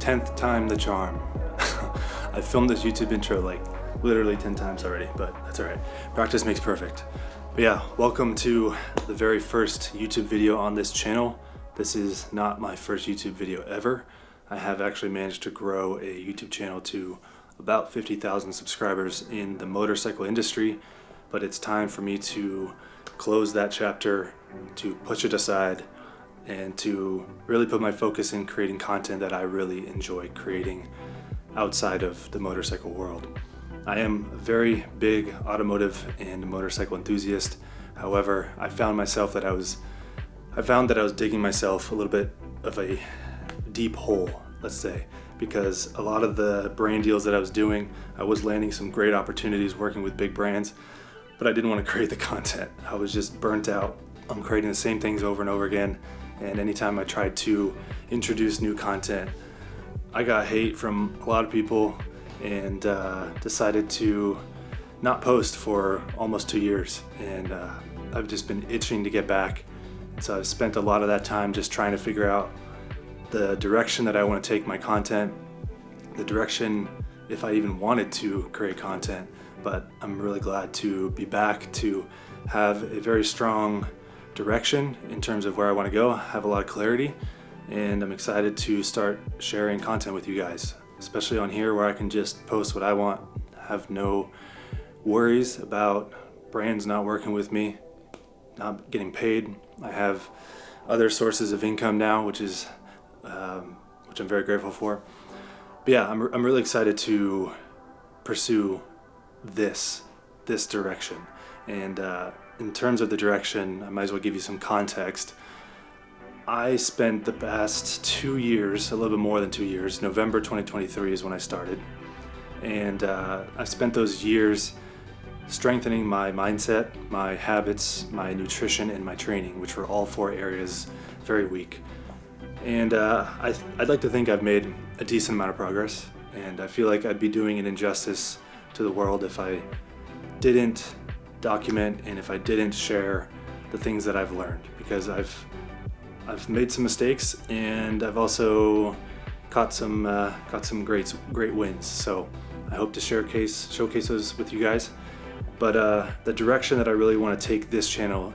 10th time the charm. I filmed this YouTube intro like literally 10 times already, but that's all right. Practice makes perfect. But yeah, welcome to the very first YouTube video on this channel. This is not my first YouTube video ever. I have actually managed to grow a YouTube channel to about 50,000 subscribers in the motorcycle industry, but it's time for me to close that chapter, to push it aside, and to really put my focus in creating content that I really enjoy creating outside of the motorcycle world. I am a very big automotive and motorcycle enthusiast. However, I found that I was digging myself a little bit of a deep hole, let's say, because a lot of the brand deals that I was doing, I was landing some great opportunities working with big brands, but I didn't want to create the content. I was just burnt out on creating the same things over and over again, and anytime I tried to introduce new content, I got hate from a lot of people and decided to not post for almost 2 years, and I've just been itching to get back. So I've spent a lot of that time just trying to figure out the direction that I want to take my content, the direction if I even wanted to create content. But I'm really glad to be back, to have a very strong direction in terms of where I want to go, have a lot of clarity, and I'm excited to start sharing content with you guys, especially on here where I can just post what I want, have no worries about brands not working with me, not getting paid. I have other sources of income now, which I'm very grateful for. But yeah, I'm really excited to pursue this direction. And in terms of the direction, I might as well give you some context. I spent the past 2 years, a little bit more than 2 years, November 2023 is when I started. And I spent those years strengthening my mindset, my habits, my nutrition, and my training, which were all 4 areas very weak. And I'd like to think I've made a decent amount of progress, and I feel like I'd be doing an injustice to the world if I didn't document and if I didn't share the things that I've learned, because I've made some mistakes, and I've also caught some great wins. So I hope to showcase those with you guys. But the direction that I really want to take this channel,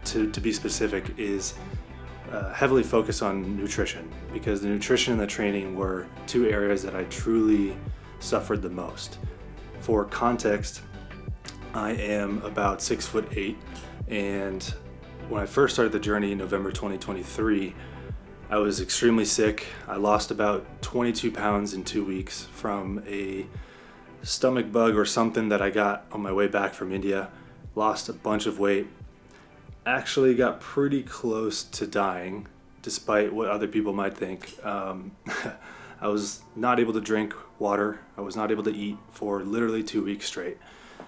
to be specific, is heavily focused on nutrition, because the nutrition and the training were 2 areas that I truly suffered the most. For context, I am about 6'8", and when I first started the journey in November 2023, I was extremely sick. I lost about 22 pounds in 2 weeks from a stomach bug or something that I got on my way back from India. Lost a bunch of weight. Actually got pretty close to dying, despite what other people might think. I was not able to drink water. I was not able to eat for literally 2 weeks straight.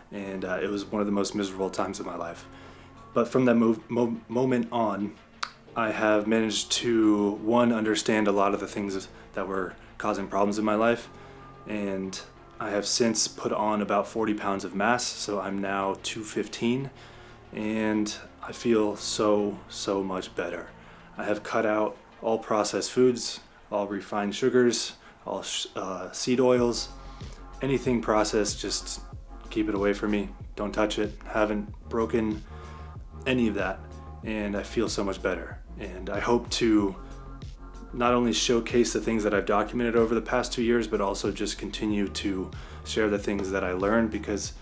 And it was one of the most miserable times of my life. But from that moment on, I have managed to, one, understand a lot of the things that were causing problems in my life. And I have since put on about 40 pounds of mass, so I'm now 215. And I feel so much better. I have cut out all processed foods, all refined sugars, all seed oils, anything processed, just keep it away from me. Don't touch it. Haven't broken any of that, and I feel so much better. And I hope to not only showcase the things that I've documented over the past 2 years, but also just continue to share the things that I learned, because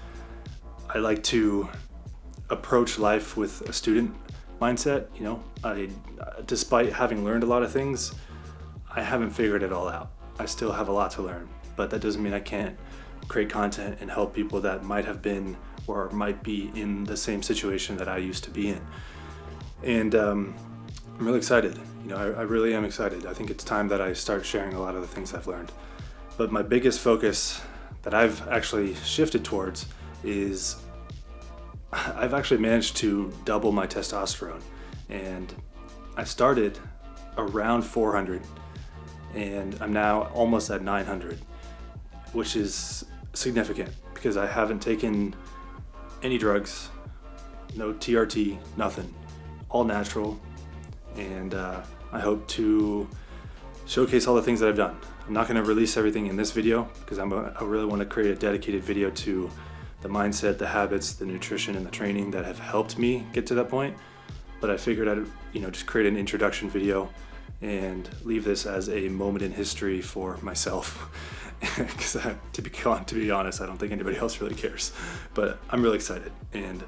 I like to approach life with a student mindset. Despite having learned a lot of things, I haven't figured it all out. I still have a lot to learn, but that doesn't mean I can't create content and help people that might have been or might be in the same situation that I used to be in. And I'm really excited. I really am excited. I think it's time that I start sharing a lot of the things I've learned. But my biggest focus that I've actually shifted towards is I've actually managed to double my testosterone. And I started around 400, and I'm now almost at 900, which is significant because I haven't taken any drugs, no TRT, nothing, all natural. And I hope to showcase all the things that I've done. I'm not going to release everything in this video because I really want to create a dedicated video to the mindset, the habits, the nutrition, and the training that have helped me get to that point. But I figured I'd just create an introduction video and leave this as a moment in history for myself. Because to be honest, I don't think anybody else really cares. But I'm really excited, and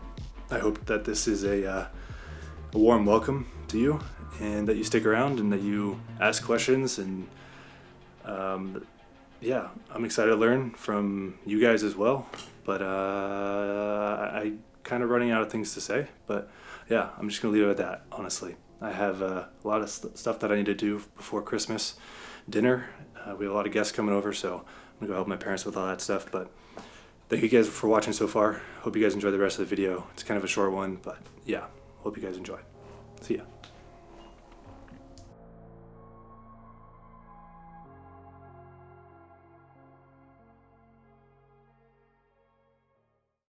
I hope that this is a warm welcome to you, and that you stick around and that you ask questions. And yeah, I'm excited to learn from you guys as well. But I kind of running out of things to say. But yeah, I'm just gonna leave it at that. Honestly, I have a lot of stuff that I need to do before Christmas dinner. We have a lot of guests coming over, so I'm gonna go help my parents with all that stuff. But thank you guys for watching so far. Hope you guys enjoy the rest of the video. It's kind of a short one, but yeah, hope you guys enjoy. See ya.